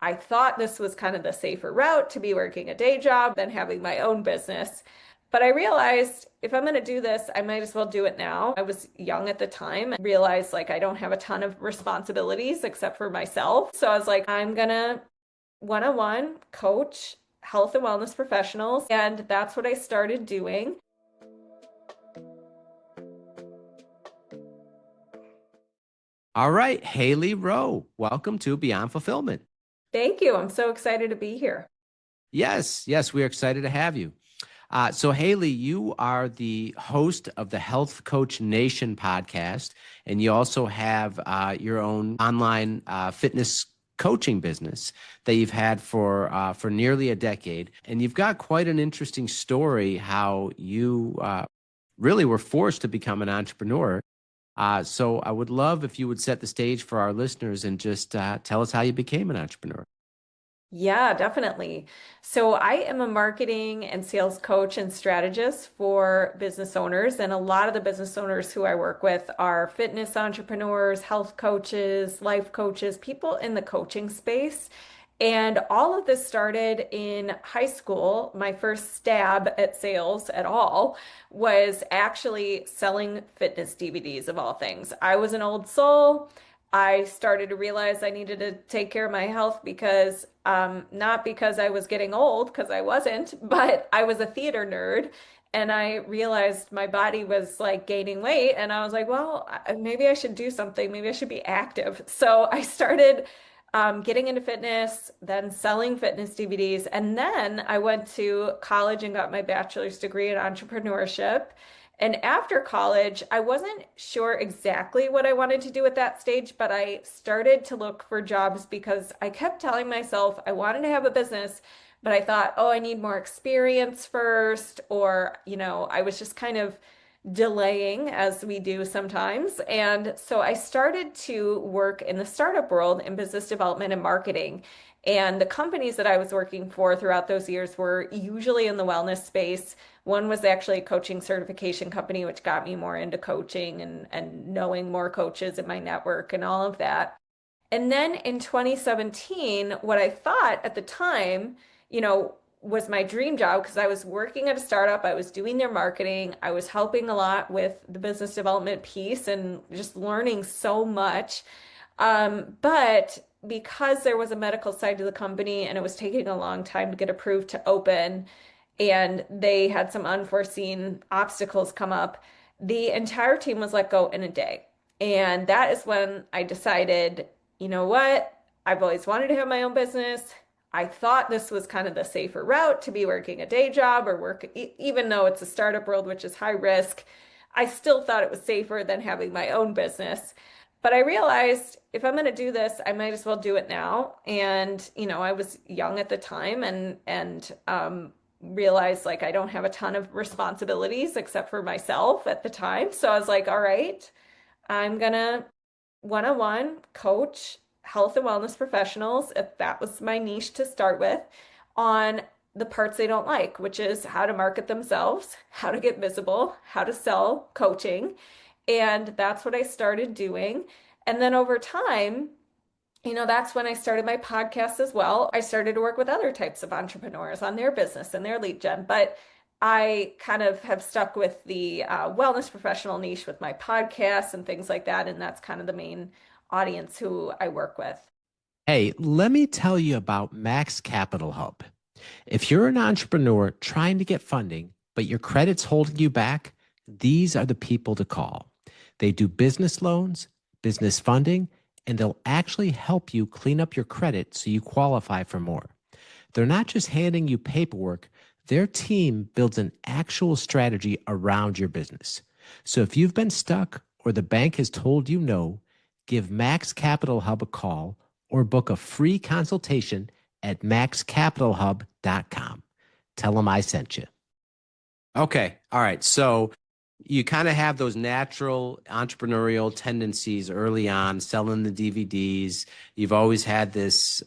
I thought this was kind of the safer route to be working a day job than having my own business. But I realized if I'm going to do this, I might as well do it now. I was young at the time and realized like I don't have a ton of responsibilities except for myself. So I was like, I'm going to one-on-one coach health and wellness professionals. And that's what I started doing. All right, Hailey Rowe, welcome to Beyond Fulfillment. Thank you. I'm so excited to be here. Yes, we're excited to have you. So, Hailey, you are the host of the Health Coach Nation podcast, and you also have your own online fitness coaching business that you've had for nearly a decade. And you've got quite an interesting story how you really were forced to become an entrepreneur. So, I would love if you would set the stage for our listeners and just tell us how you became an entrepreneur. Yeah, definitely. So I am a marketing and sales coach and strategist for business owners. And a lot of the business owners who I work with are fitness entrepreneurs, health coaches, life coaches, people in the coaching space. And all of this started in high school. My first stab at sales at all was actually selling fitness DVDs of all things. I was an old soul. I started to realize I needed to take care of my health because, not because I was getting old, because I wasn't, but I was a theater nerd. And I realized my body was like gaining weight. And I was like, well, maybe I should do something. Maybe I should be active. So I started getting into fitness, then selling fitness DVDs. And then I went to college and got my bachelor's degree in entrepreneurship. And after college, I wasn't sure exactly what I wanted to do at that stage, but I started to look for jobs because I kept telling myself I wanted to have a business, but I thought, oh, I need more experience first, or, I was just kind of delaying as we do sometimes. And so I started to work in the startup world in business development and marketing. And the companies that I was working for throughout those years were usually in the wellness space. One was actually a coaching certification company, which got me more into coaching and knowing more coaches in my network and all of that. And then in 2017, what I thought at the time, was my dream job because I was working at a startup, I was doing their marketing, I was helping a lot with the business development piece and just learning so much. But because there was a medical side to the company and it was taking a long time to get approved to open, and they had some unforeseen obstacles come up, the entire team was let go in a day. And that is when I decided, you know what? I've always wanted to have my own business. I thought this was kind of the safer route to be working a day job or work, even though it's a startup world, which is high risk. I still thought it was safer than having my own business. But I realized if I'm going to do this, I might as well do it now. And, I was young at the time and realized like I don't have a ton of responsibilities except for myself at the time. So I was like, all right, I'm gonna one-on-one coach health and wellness professionals, if that was my niche to start with, on the parts they don't like, which is how to market themselves, how to get visible, how to sell coaching. And that's what I started doing. And then over time, that's when I started my podcast as well. I started to work with other types of entrepreneurs on their business and their lead gen, but I kind of have stuck with the wellness professional niche with my podcasts and things like that. And that's kind of the main audience who I work with. Hey, let me tell you about Max Capital Hub. If you're an entrepreneur trying to get funding, but your credit's holding you back, these are the people to call. They do business loans, business funding, and they'll actually help you clean up your credit so you qualify for more. They're not just handing you paperwork, their team builds an actual strategy around your business. So if you've been stuck or the bank has told you no, give Max Capital Hub a call or book a free consultation at maxcapitalhub.com. Tell them I sent you. Okay. All right. So you kind of have those natural entrepreneurial tendencies early on, selling the DVDs. You've always had this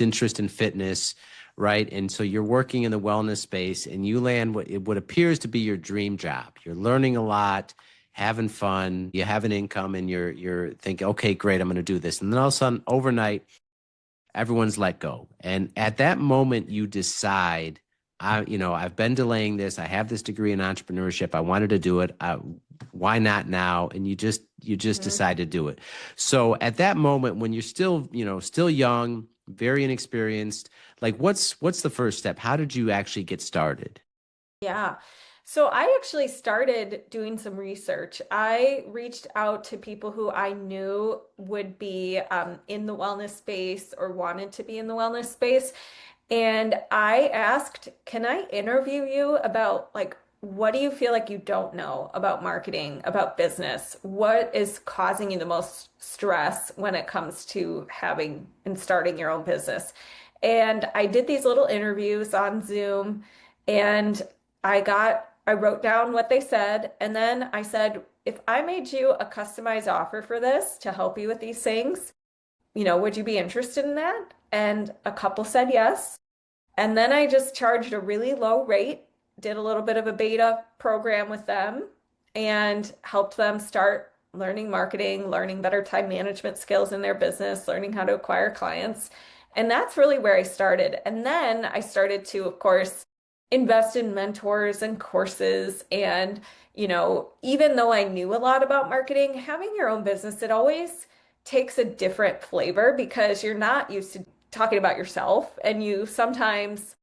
interest in fitness, right? And so you're working in the wellness space, and you land what appears to be your dream job. You're learning a lot, having fun. You have an income, and you're thinking, okay, great, I'm going to do this. And then all of a sudden, overnight, everyone's let go. And at that moment, you decide, I've been delaying this. I have this degree in entrepreneurship. I wanted to do it. Why not now? And you just Mhm. decide to do it. So at that moment, when you're still, still young, very inexperienced, like what's the first step? How did you actually get started? Yeah. So I actually started doing some research. I reached out to people who I knew would be in the wellness space or wanted to be in the wellness space. And I asked, can I interview you about like, what do you feel like you don't know about marketing, about business? What is causing you the most stress when it comes to having and starting your own business? And I did these little interviews on Zoom and I wrote down what they said. And then I said, if I made you a customized offer for this to help you with these things, would you be interested in that? And a couple said yes. And then I just charged a really low rate, did a little bit of a beta program with them, and helped them start learning marketing, learning better time management skills in their business, learning how to acquire clients. And that's really where I started. And then I started to, of course, invest in mentors and courses. And, even though I knew a lot about marketing, having your own business, it always takes a different flavor because you're not used to talking about yourself and you sometimes,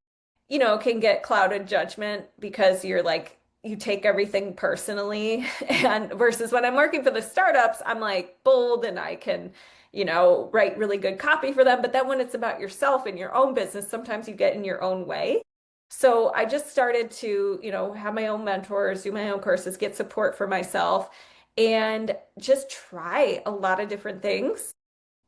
can get clouded judgment because you take everything personally. And versus when I'm working for the startups, I'm like bold and I can, write really good copy for them. But then when it's about yourself and your own business, sometimes you get in your own way. So I just started to, have my own mentors, do my own courses, get support for myself, and just try a lot of different things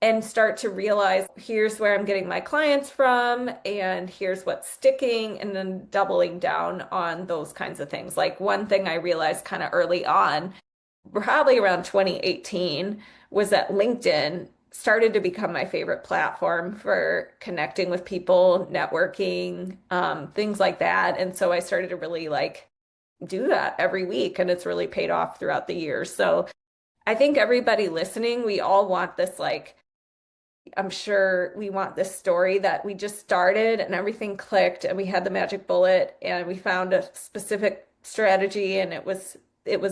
and start to realize here's where I'm getting my clients from and here's what's sticking and then doubling down on those kinds of things. Like one thing I realized kind of early on, probably around 2018, was that LinkedIn started to become my favorite platform for connecting with people, networking, things like that. And so I started to really like do that every week and it's really paid off throughout the years. So I think everybody listening, we all want this like I'm sure we want this story that we just started and everything clicked and we had the magic bullet and we found a specific strategy and it was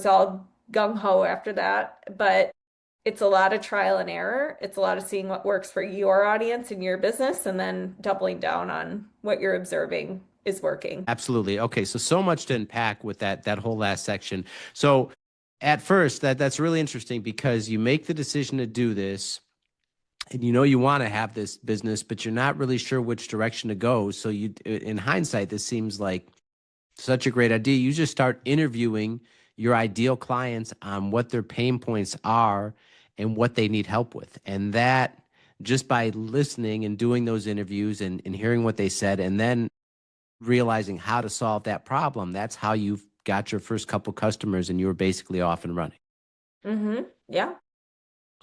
all gung ho after that. But it's a lot of trial and error. It's a lot of seeing what works for your audience and your business and then doubling down on what you're observing is working. Absolutely. Okay, so much to unpack with that whole last section. So at first, that's really interesting because you make the decision to do this and you want to have this business, but you're not really sure which direction to go. So in hindsight, this seems like such a great idea. You just start interviewing your ideal clients on what their pain points are and what they need help with. And that just by listening and doing those interviews and hearing what they said, and then realizing how to solve that problem, that's how you've got your first couple customers and you were basically off and running. Yeah.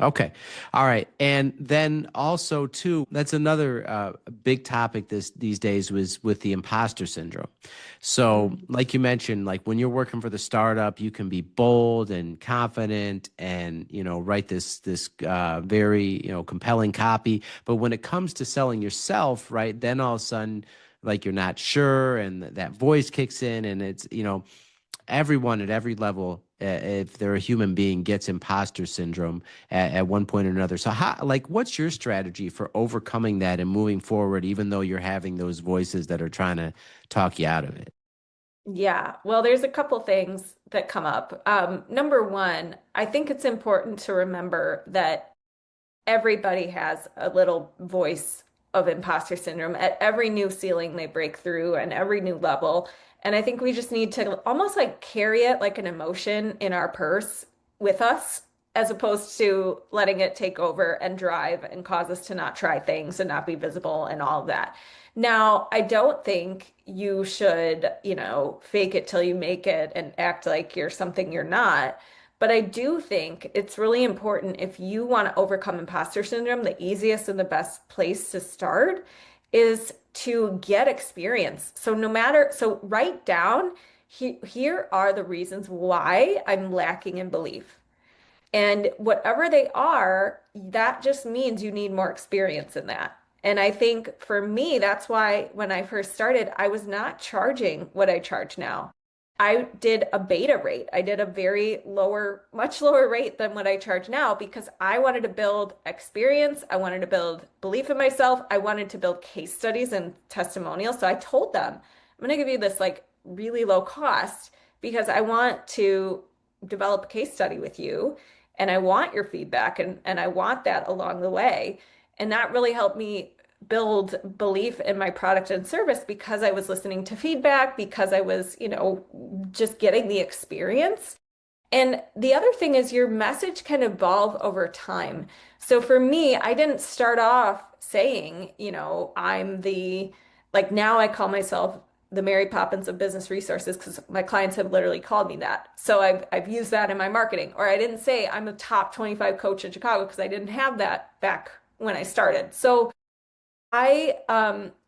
Okay. All right. And then also too, that's another big topic these days was with the imposter syndrome. So, Mhm. like you mentioned, like when you're working for the startup, you can be bold and confident and, write this very, compelling copy. But when it comes to selling yourself, right, then all of a sudden, like you're not sure and that voice kicks in and it's, everyone at every level, if they're a human being, gets imposter syndrome at one point or another. So, what's your strategy for overcoming that and moving forward, even though you're having those voices that are trying to talk you out of it? Yeah, well, there's a couple things that come up. Number one, I think it's important to remember that everybody has a little voice of imposter syndrome at every new ceiling they break through and every new level. And I think we just need to almost like carry it like an emotion in our purse with us, as opposed to letting it take over and drive and cause us to not try things and not be visible and all of that. Now, I don't think you should, fake it till you make it and act like you're something you're not. But I do think it's really important if you want to overcome imposter syndrome, the easiest and the best place to start is to get experience. So so write down, here are the reasons why I'm lacking in belief. And whatever they are, that just means you need more experience in that. And I think for me, that's why when I first started, I was not charging what I charge now. I did a beta rate. I did a very lower, much lower rate than what I charge now because I wanted to build experience. I wanted to build belief in myself. I wanted to build case studies and testimonials. So I told them, I'm going to give you this like really low cost because I want to develop a case study with you and I want your feedback and I want that along the way. And that really helped me build belief in my product and service because I was listening to feedback, because I was, just getting the experience. And the other thing is your message can evolve over time. So for me, I didn't start off saying, I'm like now I call myself the Mary Poppins of business resources because my clients have literally called me that. So I've used that in my marketing. Or I didn't say I'm a top 25 coach in Chicago because I didn't have that back when I started. So I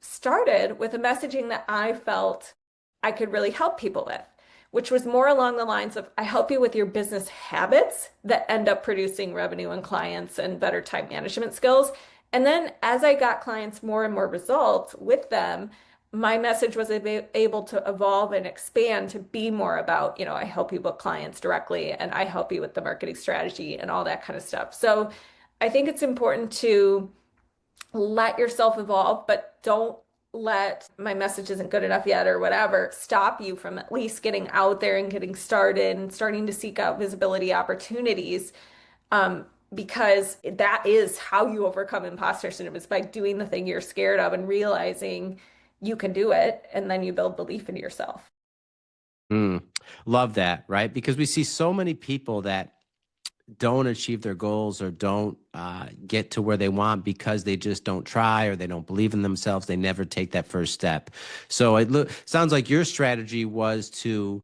started with a messaging that I felt I could really help people with, which was more along the lines of I help you with your business habits that end up producing revenue and clients and better time management skills. And then as I got clients more and more results with them, my message was able to evolve and expand to be more about, I help you book clients directly and I help you with the marketing strategy and all that kind of stuff. So I think it's important to let yourself evolve, but don't let my message isn't good enough yet or whatever stop you from at least getting out there and getting started and starting to seek out visibility opportunities. Because that is how you overcome imposter syndrome is by doing the thing you're scared of and realizing you can do it. And then you build belief in yourself. Mm, love that, right? Because we see so many people that don't achieve their goals or don't get to where they want because they just don't try or they don't believe in themselves. They never take that first step. So it sounds like your strategy was to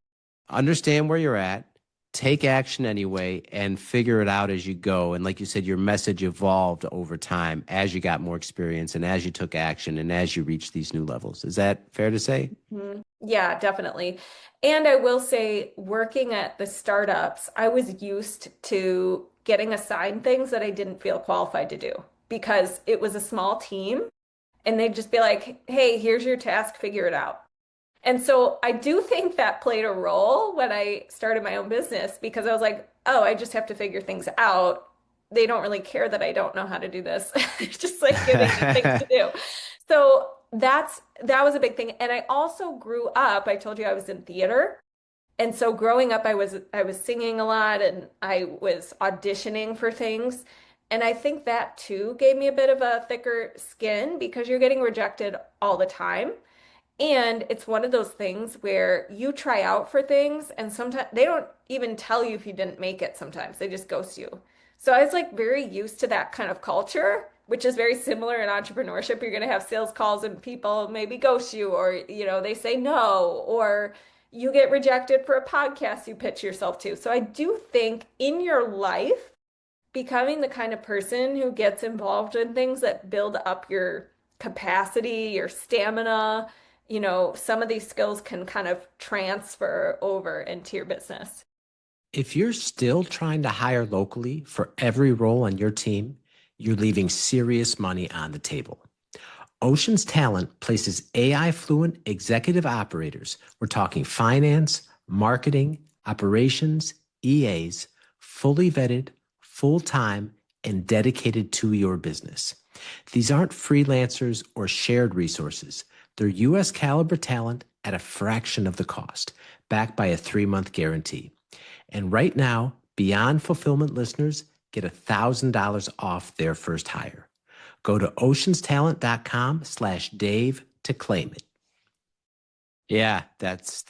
understand where you're at, take action anyway, and figure it out as you go. And like you said, your message evolved over time as you got more experience and as you took action and as you reached these new levels. Is that fair to say? Mhm. Yeah, definitely. And I will say, working at the startups, I was used to getting assigned things that I didn't feel qualified to do because it was a small team and they'd just be like, hey, here's your task, figure it out. And so I do think that played a role when I started my own business because I was like, oh, I just have to figure things out. They don't really care that I don't know how to do this. It's just like giving me things to do. So that was a big thing. And I also grew up, I told you I was in theater. And so growing up I was singing a lot and I was auditioning for things. And I think that too gave me a bit of a thicker skin because you're getting rejected all the time. And it's one of those things where you try out for things and sometimes they don't even tell you if you didn't make it sometimes. They just ghost you. So I was like very used to that kind of culture, which is very similar in entrepreneurship. You're going to have sales calls and people maybe ghost you or, they say no, or you get rejected for a podcast you pitch yourself to. So I do think in your life, becoming the kind of person who gets involved in things that build up your capacity, your stamina, some of these skills can kind of transfer over into your business. If you're still trying to hire locally for every role on your team, you're leaving serious money on the table. Ocean's Talent places AI fluent executive operators. We're talking finance, marketing, operations, EAs, fully vetted, full time, and dedicated to your business. These aren't freelancers or shared resources. They're US caliber talent at a fraction of the cost, backed by a 3-month guarantee. And right now, Beyond Fulfillment listeners get $1,000 off their first hire. Go to oceanstalent.com/Dave to claim it. Yeah, that's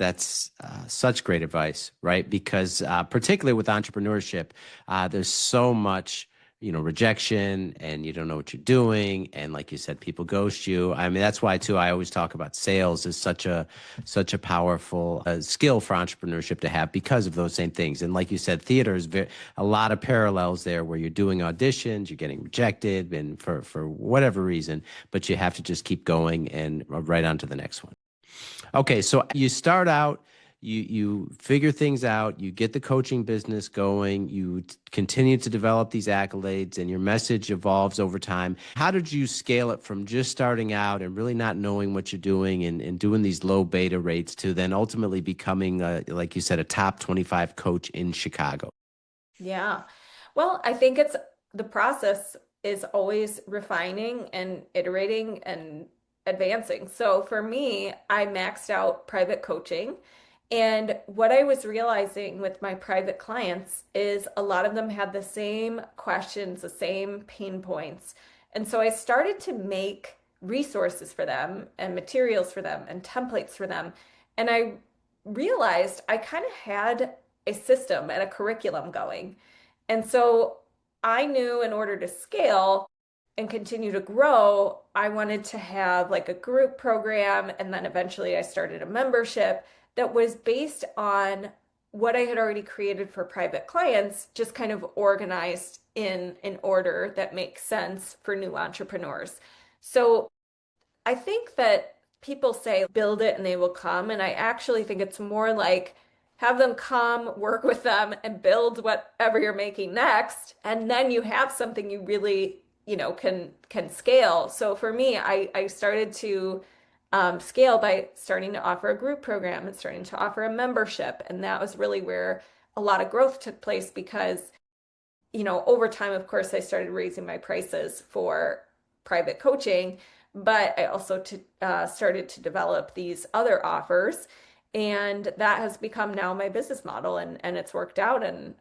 such great advice, right? Because particularly with entrepreneurship, there's so much, rejection, and you don't know what you're doing, and like you said, people ghost you. I mean, that's why too. I always talk about sales is such a powerful skill for entrepreneurship to have because of those same things. And like you said, theater is a lot of parallels there, where you're doing auditions, you're getting rejected, and for whatever reason, but you have to just keep going and right on to the next one. Okay, so you start out, you figure things out, you get the coaching business going, you continue to develop these accolades, and your message evolves over time. How did you scale it from just starting out and really not knowing what you're doing and doing these low beta rates to then ultimately becoming, like you said, a top 25 coach in Chicago? Yeah. Well, I think it's the process is always refining and iterating and advancing. So for me, I maxed out private coaching. And what I was realizing with my private clients is a lot of them had the same questions, the same pain points. And so I started to make resources for them and materials for them and templates for them. And I realized I kind of had a system and a curriculum going. And so I knew in order to scale and continue to grow, I wanted to have like a group program. And then eventually I started a membership that was based on what I had already created for private clients, just kind of organized in an order that makes sense for new entrepreneurs. So I think that people say build it and they will come. And I actually think it's more like have them come, work with them, and build whatever you're making next. And then you have something you really, can scale. So for me, I started to scale by starting to offer a group program and starting to offer a membership. And that was really where a lot of growth took place because over time, of course, I started raising my prices for private coaching, but I also started to develop these other offers. And that has become now my business model, and it's worked out. And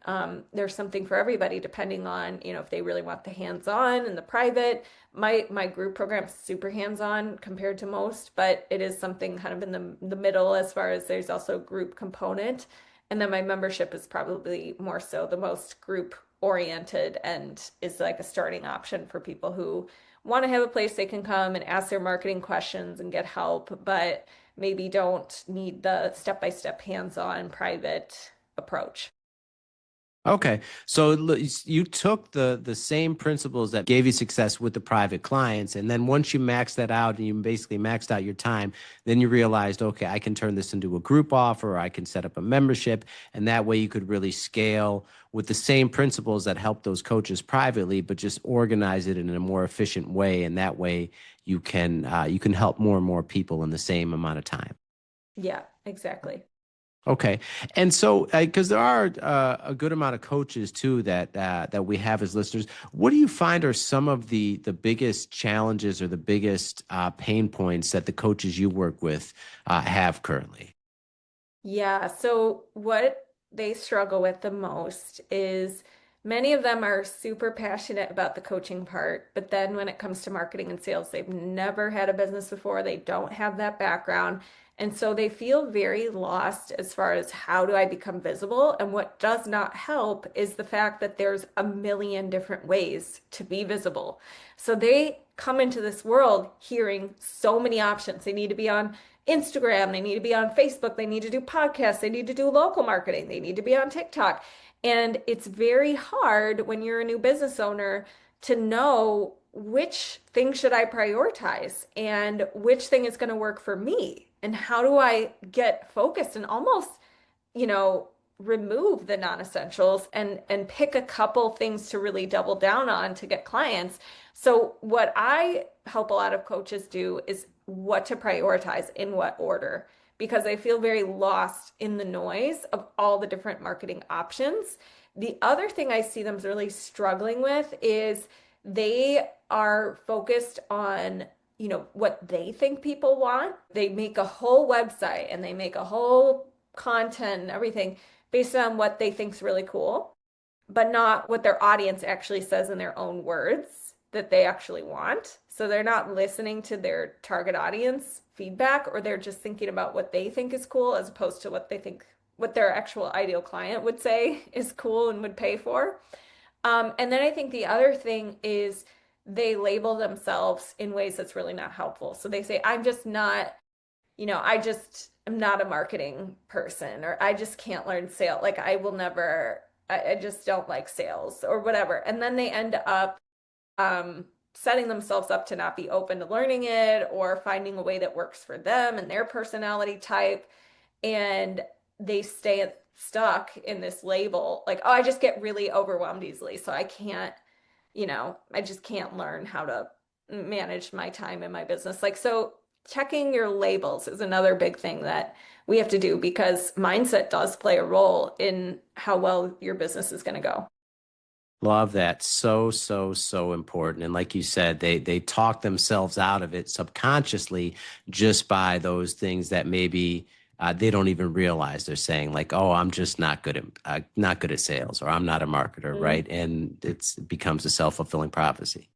there's something for everybody, depending on, if they really want the hands-on and the private. My group program's super hands-on compared to most, but it is something kind of in the middle as far as there's also a group component. And then my membership is probably more so the most group oriented and is like a starting option for people who want to have a place they can come and ask their marketing questions and get help, but maybe don't need the step-by-step hands-on private approach. Okay. So you took the same principles that gave you success with the private clients, and then once you maxed that out and you basically maxed out your time, then you realized, okay, I can turn this into a group offer, or I can set up a membership, and that way you could really scale with the same principles that help those coaches privately, but just organize it in a more efficient way, and that way you can help more and more people in the same amount of time. Yeah, exactly. Okay, and so because there are a good amount of coaches too that we have as listeners, what do you find are some of the biggest challenges or the biggest pain points that the coaches you work with have currently? Yeah, so what they struggle with the most is many of them are super passionate about the coaching part, but then when it comes to marketing and sales, they've never had a business before, they don't have that background. And so they feel very lost as far as how do I become visible? And what does not help is the fact that there's a million different ways to be visible. So they come into this world hearing so many options. They need to be on Instagram, they need to be on Facebook, they need to do podcasts, they need to do local marketing, they need to be on TikTok. And it's very hard when you're a new business owner to know which thing should I prioritize and which thing is going to work for me and how do I get focused and almost you know, remove the non-essentials and pick a couple things to really double down on to get clients. So what I help a lot of coaches do is what to prioritize in what order because I feel very lost in the noise of all the different marketing options. The other thing I see them really struggling with is they are focused on what they think people want. They make a whole website and they make a whole content and everything based on what they think is really cool, but not what their audience actually says in their own words that they actually want. So they're not listening to their target audience feedback, or they're just thinking about what they think is cool as opposed to what they think what their actual ideal client would say is cool and would pay for. And then I think the other thing is they label themselves in ways that's really not helpful. So they say, I'm just not I just am not a marketing person, or I just can't learn sales. Like I will never, I just don't like sales or whatever. And then they end up setting themselves up to not be open to learning it or finding a way that works for them and their personality type. And they stay stuck in this label, like, oh, I just get really overwhelmed easily, so I can't, I just can't learn how to manage my time in my business. Like, so checking your labels is another big thing that we have to do because mindset does play a role in how well your business is going to go. Love that. So, so, so important. And like you said, they talk themselves out of it subconsciously just by those things that maybe they don't even realize they're saying, like, "Oh, I'm just not good at sales," or "I'm not a marketer," right? And it becomes a self-fulfilling prophecy.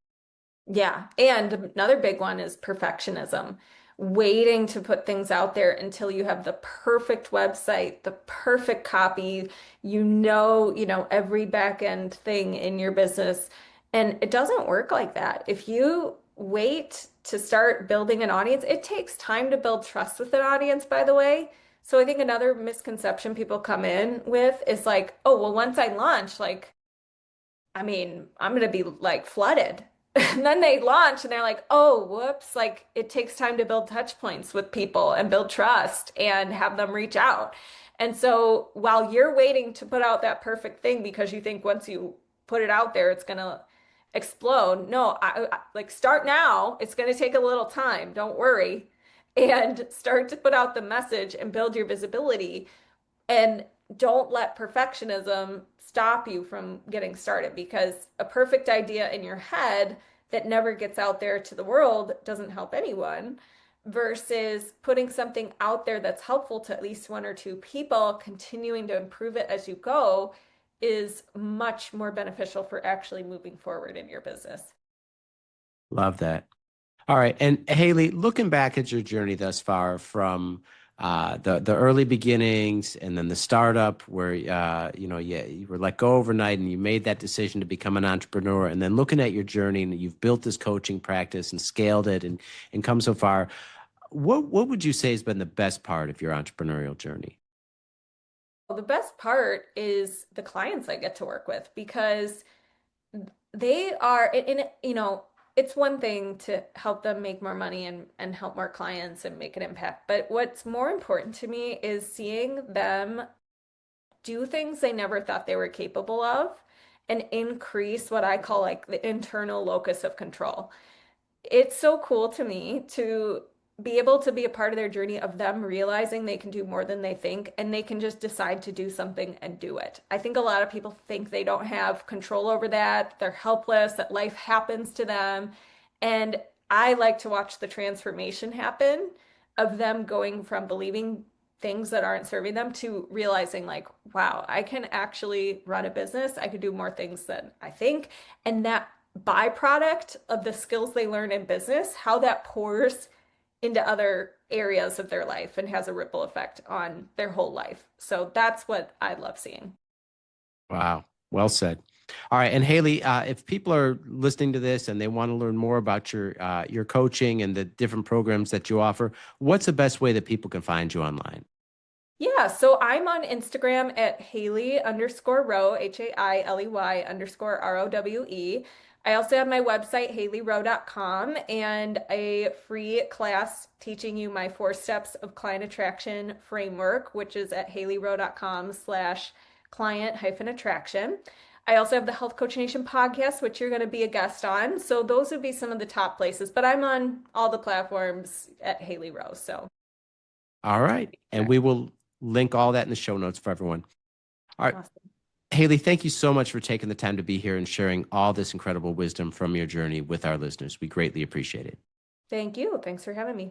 Yeah. And another big one is perfectionism. Waiting to put things out there until you have the perfect website, the perfect copy, every back end thing in your business. And it doesn't work like that. If you wait to start building an audience, it takes time to build trust with an audience, by the way. So I think another misconception people come in with is like, oh, well, once I launch, like, I mean, I'm gonna be like flooded. And then they launch and they're like, oh, whoops, like it takes time to build touch points with people and build trust and have them reach out. And so while you're waiting to put out that perfect thing because you think once you put it out there, it's gonna explode. No, like start now. It's gonna take a little time. Don't worry. And start to put out the message and build your visibility and don't let perfectionism stop you from getting started because a perfect idea in your head that never gets out there to the world doesn't help anyone versus putting something out there that's helpful to at least one or two people, continuing to improve it as you go is much more beneficial for actually moving forward in your business. Love that. All right. And Hailey, looking back at your journey thus far from the early beginnings and then the startup where you were let go overnight and you made that decision to become an entrepreneur, and then looking at your journey and you've built this coaching practice and scaled it and come so far, what would you say has been the best part of your entrepreneurial journey? Well, the best part is the clients I get to work with because they are it's one thing to help them make more money and help more clients and make an impact, but what's more important to me is seeing them do things they never thought they were capable of and increase what I call like the internal locus of control. It's so cool to me to be able to be a part of their journey of them realizing they can do more than they think and they can just decide to do something and do it. I think a lot of people think they don't have control over that, they're helpless, that life happens to them. And I like to watch the transformation happen of them going from believing things that aren't serving them to realizing, like, wow, I can actually run a business. I could do more things than I think. And that byproduct of the skills they learn in business, how that pours into other areas of their life and has a ripple effect on their whole life. So that's what I love seeing. Wow. Well said. All right. And Hailey, if people are listening to this and they want to learn more about your coaching and the different programs that you offer, what's the best way that people can find you online? Yeah, so I'm on Instagram at Hailey_Rowe, HAILEY_ROWE. I also have my website, HaileyRowe.com, and a free class teaching you my 4 steps of client attraction framework, which is at HaileyRowe.com/client-attraction. I also have the Health Coach Nation podcast, which you're going to be a guest on. So those would be some of the top places, but I'm on all the platforms at Hailey Rowe. So All right. And we will link all that in the show notes for everyone. All right. awesome. Hailey, thank you so much for taking the time to be here and sharing all this incredible wisdom from your journey with our listeners. We greatly appreciate it. Thank you. Thanks for having me.